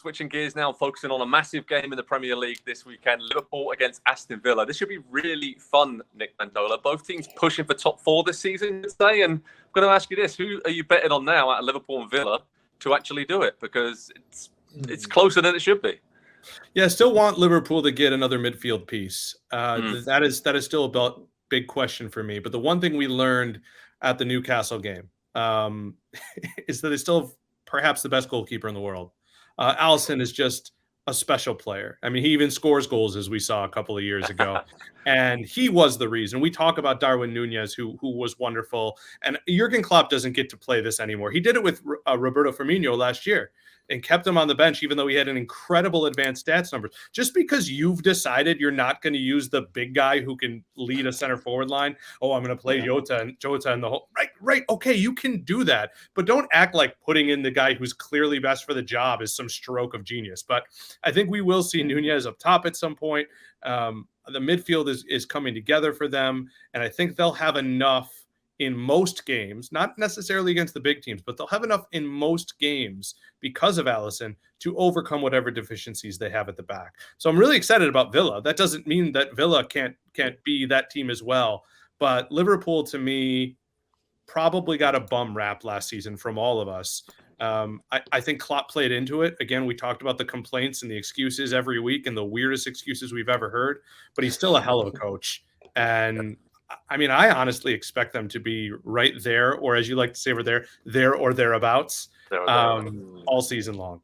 Switching gears now, focusing on a massive game in the Premier League this weekend, Liverpool against Aston Villa. This should be really fun, Nick Mendola. Both teams pushing for top four this season today. And I'm going to ask you this. Who are you betting on now out of Liverpool and Villa to actually do it? Because it's closer than it should be. Yeah, I still want Liverpool to get another midfield piece. That is still a big question for me. But the one thing we learned at the Newcastle game is that they still have perhaps the best goalkeeper in the world. Alisson is just a special player. I mean, he even scores goals, as we saw a couple of years ago. And he was the reason. We talk about Darwin Nunez, who was wonderful. And Jurgen Klopp doesn't get to play this anymore. He did it with Roberto Firmino last year and kept him on the bench, even though he had an incredible advanced stats numbers. Just because you've decided you're not going to use the big guy who can lead a center forward line. Oh, I'm going to play Jota and the whole right. Okay, you can do that, but don't act like putting in the guy who's clearly best for the job is some stroke of genius. But I think we will see Nunez up top at some point. The midfield is coming together for them, and I think they'll have enough in most games, not necessarily against the big teams, but they'll have enough in most games because of Alisson to overcome whatever deficiencies they have at the back. So I'm really excited about Villa. That doesn't mean that Villa can't be that team as well. But Liverpool, to me, probably got a bum rap last season from all of us. I think Klopp played into it. Again, we talked about the complaints and the excuses every week and the weirdest excuses we've ever heard, but he's still a hell of a coach. And I mean, I honestly expect them to be right there, or as you like to say over there or thereabouts, all season long.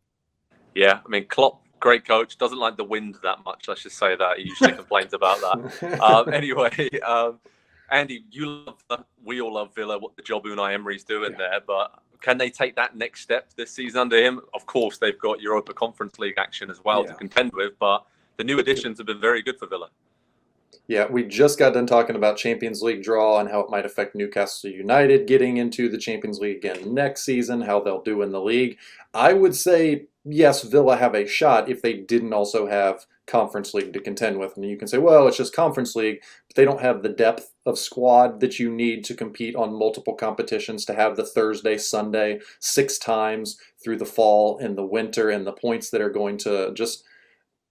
Yeah, I mean, Klopp, great coach, doesn't like the wind that much. Let's just say that. He usually complains about that. Anyway, Andy, we all love Villa, what the job Unai Emery's doing there, but can they take that next step this season under him? Of course, they've got Europa Conference League action as well to contend with, but the new additions have been very good for Villa. Yeah, we just got done talking about Champions League draw and how it might affect Newcastle United getting into the Champions League again next season, how they'll do in the league. I would say, yes, Villa have a shot if they didn't also have Conference League to contend with. And you can say, well, it's just Conference League, but they don't have the depth of squad that you need to compete on multiple competitions, to have the Thursday, Sunday, 6 times through the fall and the winter, and the points that are going to just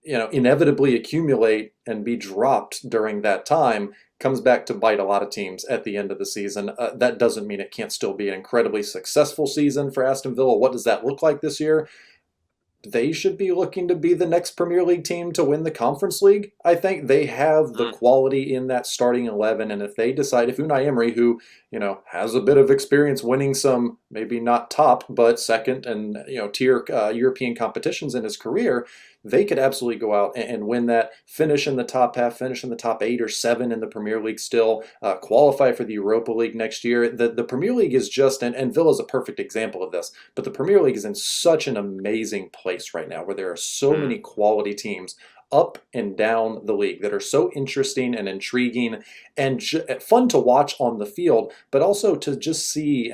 inevitably accumulate and be dropped during that time comes back to bite a lot of teams at the end of the season. That doesn't mean it can't still be an incredibly successful season for Aston Villa. What does that look like this year? They should be looking to be the next Premier League team to win the Conference League. I think they have the quality in that starting 11, and if Unai Emery, who has a bit of experience winning some, maybe not top, but second and tier European competitions in his career, they could absolutely go out and win that, finish in the top half, finish in the top 8 or 7 in the Premier League still, qualify for the Europa League next year. The Premier League is just, and Villa's a perfect example of this, but the Premier League is in such an amazing place right now where there are so many quality teams up and down the league that are so interesting and intriguing and fun to watch on the field, but also to just see,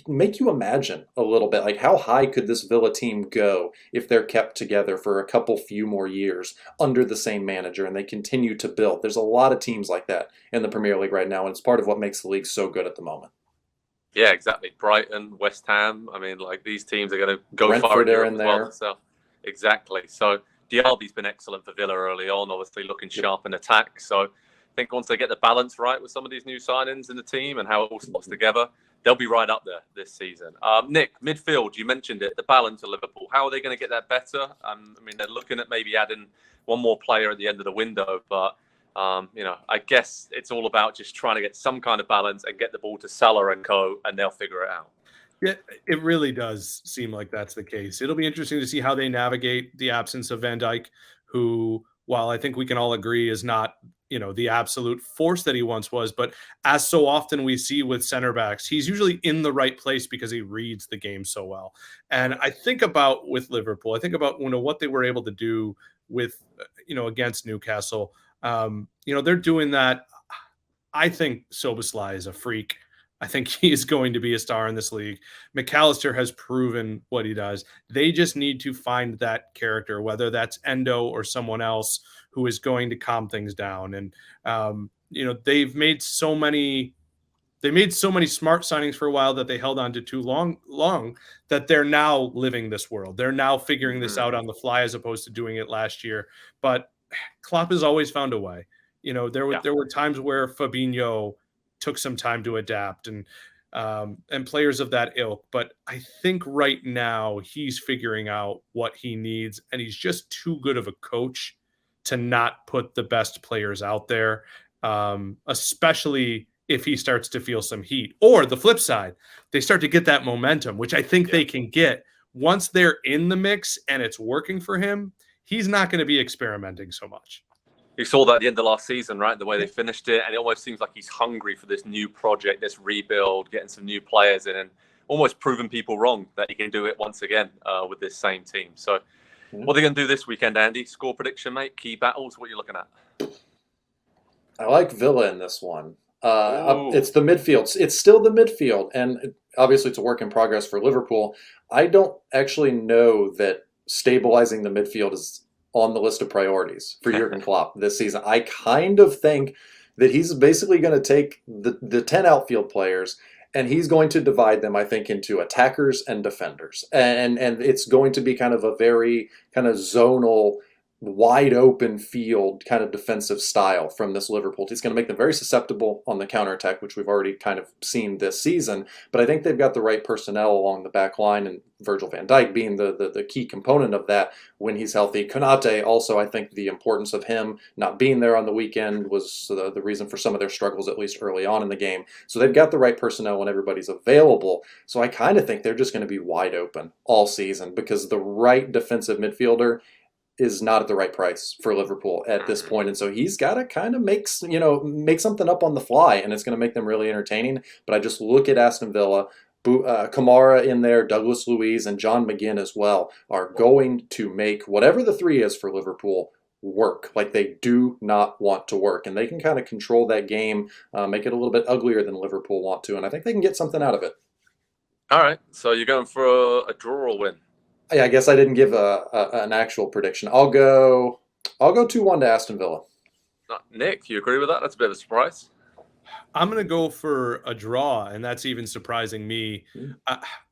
make you imagine a little bit, like how high could this Villa team go if they're kept together for a few more years under the same manager and they continue to build. There's a lot of teams like that in the Premier League right now, and it's part of what makes the league so good at the moment. Yeah, exactly. Brighton, West Ham. I mean, like, these teams are going to go Brentford far in Europe in as well. there. So, exactly. So Dialby's been excellent for Villa early on, obviously looking sharp in attack. So I think once they get the balance right with some of these new signings in the team and how it all slots together, they'll be right up there this season. Nick, midfield, you mentioned it, the balance of Liverpool. How are they going to get that better? I mean, they're looking at maybe adding one more player at the end of the window, but I guess it's all about just trying to get some kind of balance and get the ball to Salah and co, and they'll figure it out. Yeah, it really does seem like that's the case. It'll be interesting to see how they navigate the absence of Van Dijk, who, while I think we can all agree is not, the absolute force that he once was, but as so often we see with center backs, he's usually in the right place because he reads the game so well. And I think about with Liverpool, I think about what they were able to do with against Newcastle. They're doing that. I think Szoboszlai is a freak. I think he is going to be a star in this league. McAllister has proven what he does. They just need to find that character, whether that's Endo or someone else who is going to calm things down. And, they've they made so many smart signings for a while that they held on to too long that they're now living this world. They're now figuring this out on the fly as opposed to doing it last year. But Klopp has always found a way. There were times where Fabinho took some time to adapt and players of that ilk. But I think right now he's figuring out what he needs, and he's just too good of a coach to not put the best players out there, especially if he starts to feel some heat. Or the flip side, they start to get that momentum, which I think they can get. Once they're in the mix and it's working for him, he's not going to be experimenting so much. You saw that at the end of last season, right? The way they finished it. And it almost seems like he's hungry for this new project, this rebuild, getting some new players in, and almost proving people wrong that he can do it once again with this same team. So what are they going to do this weekend, Andy? Score prediction, mate? Key battles? What are you looking at? I like Villa in this one. It's the midfield. It's still the midfield. And obviously it's a work in progress for Liverpool. I don't actually know that stabilizing the midfield is on the list of priorities for Jurgen Klopp this season. I kind of think that he's basically going to take the 10 outfield players and he's going to divide them, I think, into attackers and defenders. And it's going to be kind of a very kind of zonal, wide open field kind of defensive style from this Liverpool. It's going to make them very susceptible on the counterattack, which we've already kind of seen this season. But I think they've got the right personnel along the back line, and Virgil van Dijk being the key component of that when he's healthy. Konate also, I think the importance of him not being there on the weekend was the reason for some of their struggles, at least early on in the game. So they've got the right personnel when everybody's available. So I kind of think they're just going to be wide open all season because the right defensive midfielder is not at the right price for Liverpool at this point. And so he's got to kind of make something up on the fly, and it's going to make them really entertaining. But I just look at Aston Villa, Kamara in there, Douglas Luiz, and John McGinn as well are going to make whatever the three is for Liverpool work. Like they do not want to work. And they can kind of control that game, make it a little bit uglier than Liverpool want to. And I think they can get something out of it. All right. So you're going for a draw or win? Yeah, I guess I didn't give an actual prediction. I'll go 2-1 to Aston Villa. Nick, you agree with that? That's a bit of a surprise. I'm going to go for a draw, and that's even surprising me.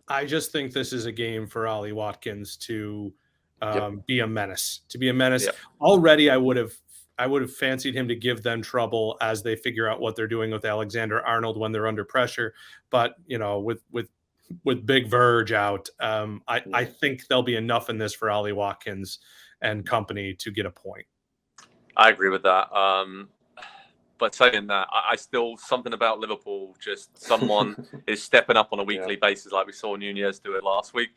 I just think this is a game for Ollie Watkins to be a menace. Yep. Already, I would have fancied him to give them trouble as they figure out what they're doing with Alexander-Arnold when they're under pressure. But with Big Verge out, I think there'll be enough in this for Ollie Watkins and company to get a point. I agree with that. But saying that, I still, something about Liverpool, just someone is stepping up on a weekly basis like we saw Nunez do it last week.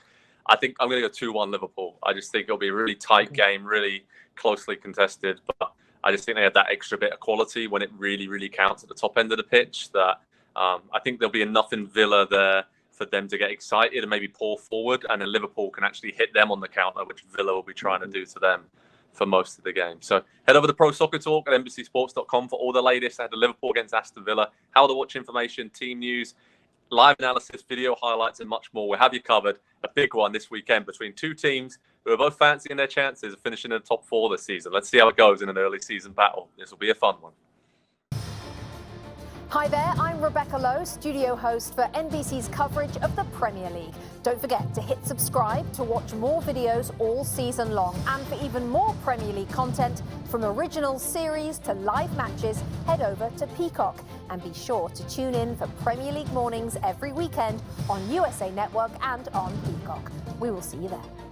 I think I'm going to go 2-1 Liverpool. I just think it'll be a really tight game, really closely contested. But I just think they have that extra bit of quality when it really, really counts at the top end of the pitch that I think there'll be enough in Villa there for them to get excited and maybe pour forward, and then Liverpool can actually hit them on the counter, which Villa will be trying to do to them for most of the game. So head over to Pro Soccer Talk at NBCSports.com for all the latest. I had the Liverpool against Aston Villa, how to watch information, team news, live analysis, video highlights, and much more. We'll have you covered. A big one this weekend between two teams who are both fancying their chances of finishing in the top four this season. Let's see how it goes in an early season battle. This will be a fun one. Hi there, I'm Rebecca Lowe, studio host for NBC's coverage of the Premier League. Don't forget to hit subscribe to watch more videos all season long. And for even more Premier League content, from original series to live matches, head over to Peacock. And be sure to tune in for Premier League mornings every weekend on USA Network and on Peacock. We will see you there.